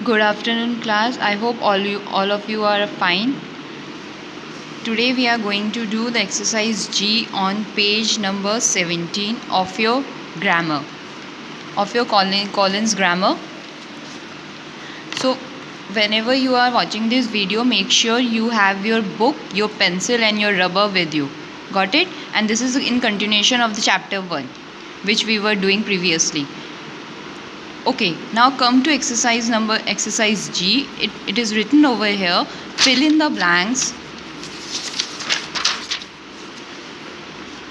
Good afternoon, class. I hope all of you are fine. Today we are going to do the exercise G on page number 17 of your grammar, of your Collins grammar. So whenever you are watching this video, make sure you have your book, your pencil and your rubber with you. Got it? And this is in continuation of the chapter 1, which we were doing previously. Okay, now come to exercise G. It is written over here. Fill in the blanks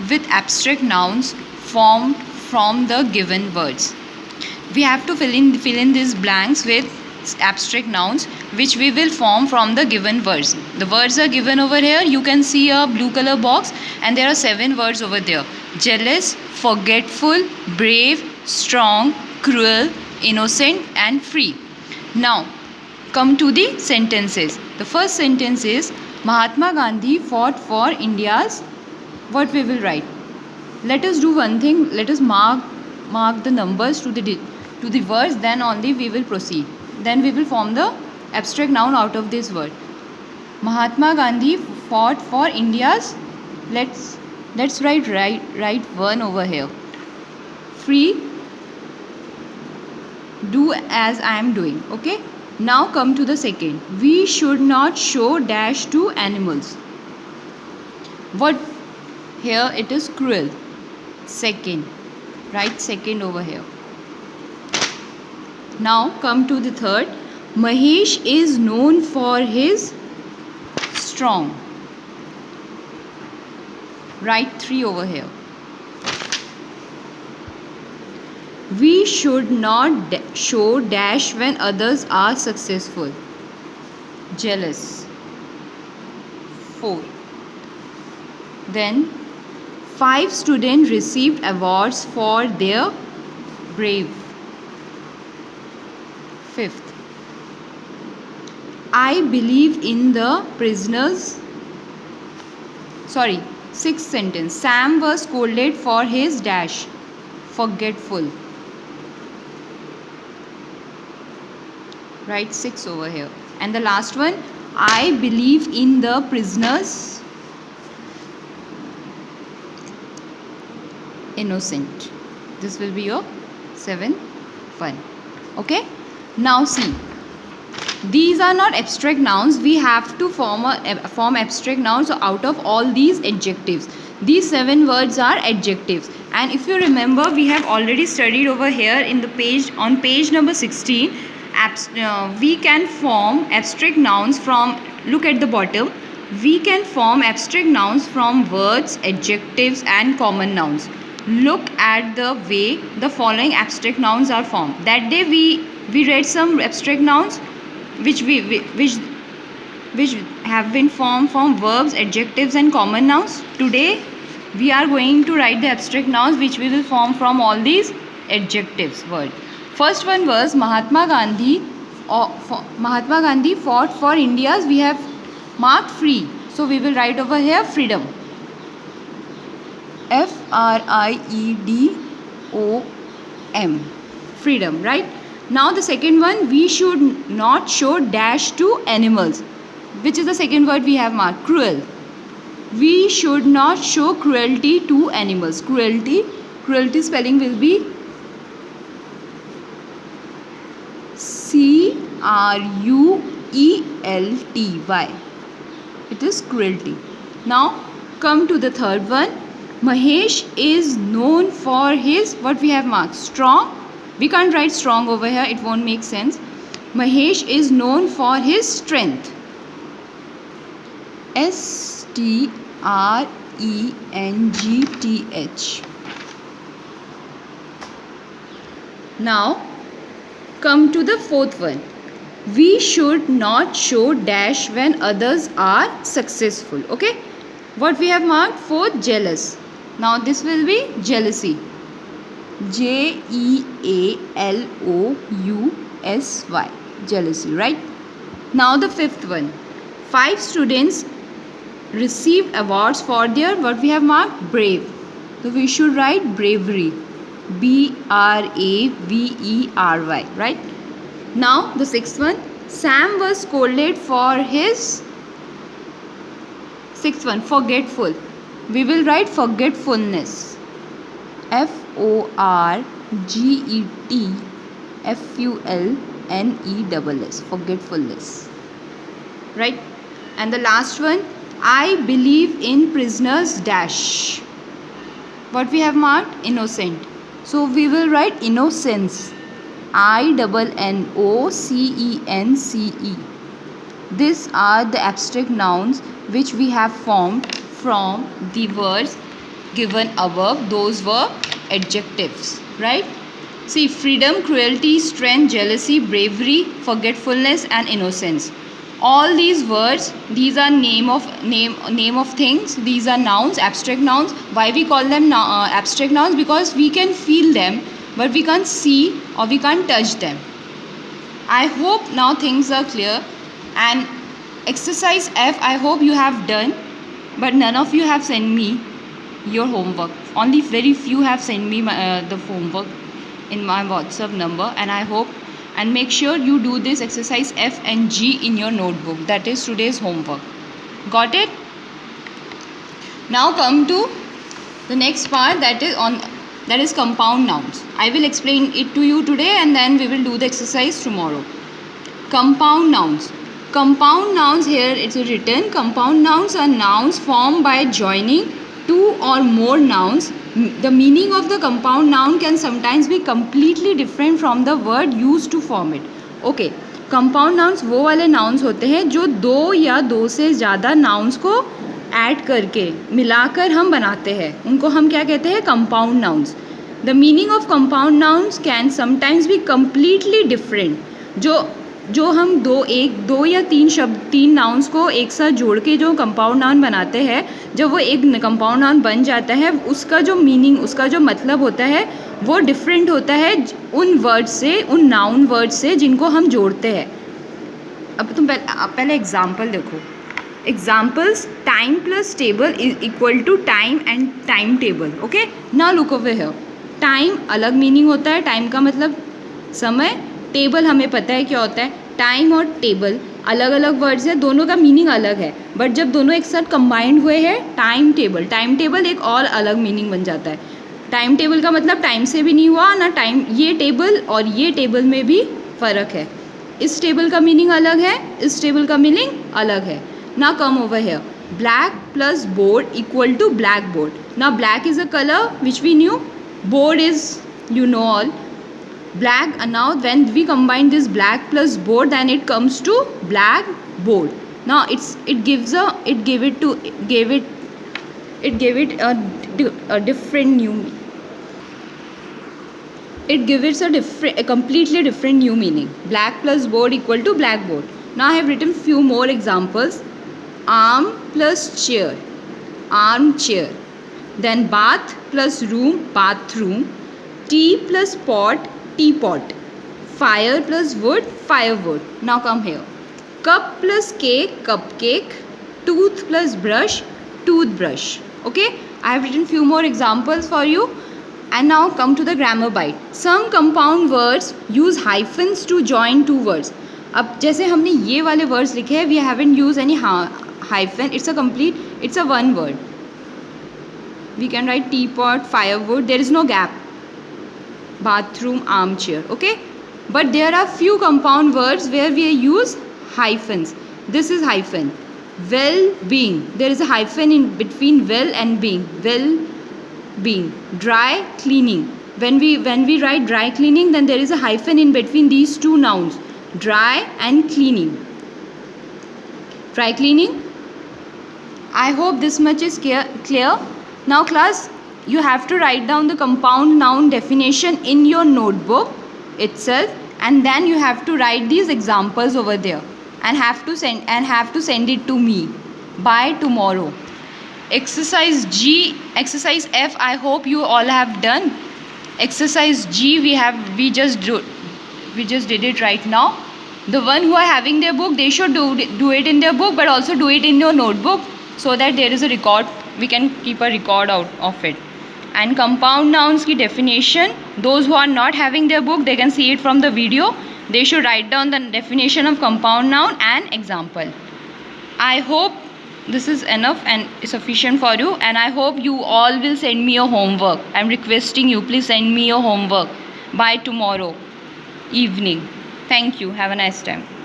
with abstract nouns formed from the given words. We have to fill in these blanks with abstract nouns which we will form from the given words. The words are given over here. You can see a blue color box and there are 7 words over there. Jealous, forgetful, brave, strong, cruel, innocent and free. Now come to the sentences. The first sentence is Mahatma Gandhi fought for India's. What we will write? Let us do one thing. Let us mark the numbers to the words, then only we will proceed. Then we will form the abstract noun out of this word. Mahatma Gandhi fought for India's. Let's write one over here. Free. Do as I am doing. Okay. Now come to the second. We should not show dash to animals. What? Here it is cruel. Second. Write second over here. Now come to the third. Mahesh is known for his strong. Write 3 over here. We should not show dash when others are successful. Jealous. 4. Then 5 students received awards for their brave. 5th. I believe in the prisoners. 6th sentence. Sam was scolded for his dash. Forgetful. Write 6 over here. And the last one. I believe in the prisoners. Innocent. This will be your 7th one. Okay. Now see. These are not abstract nouns. We have to form abstract nouns out of all these adjectives. These 7 words are adjectives. And if you remember, we have already studied over here in the page on page number 16. We can form abstract nouns from. Look at the bottom. We can form abstract nouns from words, adjectives, and common nouns. Look at the way the following abstract nouns are formed. That day we read some abstract nouns which have been formed from verbs, adjectives and common nouns. Today we are going to write the abstract nouns which we will form from all these adjectives word. First one was Mahatma Gandhi fought for India's. We have marked free, so we will write over here freedom. FRIEDOM. Freedom, right? Now the second one, we should not show dash to animals. Which is the second word we have marked? Cruel. We should not show cruelty to animals. Cruelty spelling will be CRUELTY. It is cruelty. Now come to the third one. Mahesh is known for his, what we have marked? Strong. We can't write strong over here. It won't make sense. Mahesh is known for his strength. STRENGTH. Now come to the fourth one. We should not show dash when others are successful. Okay. What we have marked? Fourth, jealous. Now this will be jealousy. JEALOUSY. Jealousy, right? Now the fifth one. 5 students received awards for their, what we have marked? Brave. So we should write bravery. BRAVERY, right? Now the sixth one, Sam was scolded for his sixth one, forgetful. We will write forgetfulness. forgetfulness, forgetfulness, right? And the last one, I believe in prisoners dash. What we have marked? Innocent. So we will write innocence. INNOCENCE. These are the abstract nouns which we have formed from the words given above. Those were adjectives, right? See, freedom, cruelty, strength, jealousy, bravery, forgetfulness and innocence. All these words, these are name of things. These are nouns, abstract nouns. Why we call them abstract nouns? Because we can feel them but we can't see or we can't touch them. I hope now things are clear. And exercise F, I hope you have done, but none of you have sent me your homework. Only very few have sent me the homework in my WhatsApp number, and I hope, and make sure you do this exercise F and G in your notebook. That is today's homework. Got it? Now come to the next part, that is compound nouns. I will explain it to you today and then we will do the exercise tomorrow. Compound nouns. Compound nouns, here it's written, compound nouns are nouns formed by joining two or more nouns. The meaning of the compound noun can sometimes be completely different from the word used to form it. Okay, compound nouns वो वाले nouns होते हैं जो दो या दो से ज़्यादा nouns को ऐड करके मिलाकर हम बनाते हैं, उनको हम क्या कहते हैं? compound nouns. The meaning of compound nouns can sometimes be completely different. जो हम दो या तीन नाउन्स को एक साथ जोड़ के जो कंपाउंड नाउन बनाते हैं, जब वो एक कंपाउंड नाउन बन जाता है, उसका जो मीनिंग, उसका जो मतलब होता है वो डिफरेंट होता है उन वर्ड से, उन नाउन वर्ड से जिनको हम जोड़ते हैं. अब तुम पहले एग्जाम्पल देखो. Examples, time plus table is equal to time and time table. Okay, now look over here. Time अलग मीनिंग होता है, टाइम का मतलब समय. टेबल हमें पता है क्या होता है. टाइम और टेबल अलग अलग वर्ड्स हैं, दोनों का मीनिंग अलग है, बट जब दोनों एक साथ कंबाइंड हुए हैं, टाइम टेबल एक और अलग मीनिंग बन जाता है. टाइम टेबल का मतलब टाइम से भी नहीं हुआ ना, टाइम, ये टेबल और ये टेबल में भी फ़र्क है. इस टेबल का मीनिंग अलग है, इस टेबल का मीनिंग अलग है. ना come over here. Black plus board equal to black board. ना black is a colour which we knew, board is, you know all, black. And now when we combine this black plus board, then it comes to black board. Now it gave it a different new, it gives it a completely different new meaning. Black plus board equal to blackboard. Now I have written few more examples. Arm plus chair, armchair. Then bath plus room, bathroom. Tea plus pot, teapot. Fire plus wood, firewood. Now come here. Cup plus cake, cupcake. Tooth plus brush, toothbrush. Okay, I have written few more examples for you. And now come to the grammar bite. Some compound words use hyphens to join two words. अब जैसे हमने ये वाले words लिखे हैं, we haven't used any hyphen. It's a one word. We can write teapot, firewood. There is no gap. Bathroom, armchair. Okay, but there are few compound words where we use hyphens. This is hyphen. Well-being. There is a hyphen in between well and being. Well-being. Dry cleaning. When we write dry cleaning, then there is a hyphen in between these two nouns. Dry and cleaning. Dry cleaning. I hope this much is clear. Now class, you have to write down the compound noun definition in your notebook itself, and then you have to write these examples over there and have to send it to me by tomorrow. Exercise G, exercise F, I hope you all have done. Exercise G we just did it right now. The one who are having their book, they should do it in their book, but also do it in your notebook so that there is a record. We can keep a record out of it. And compound nouns की definition, those who are not having their book, they can see it from the video. They should write down the definition of compound noun and example. I hope this is enough and sufficient for you, and I hope you all will send me your homework. I am requesting you, please send me your homework by tomorrow evening. Thank you. Have a nice time.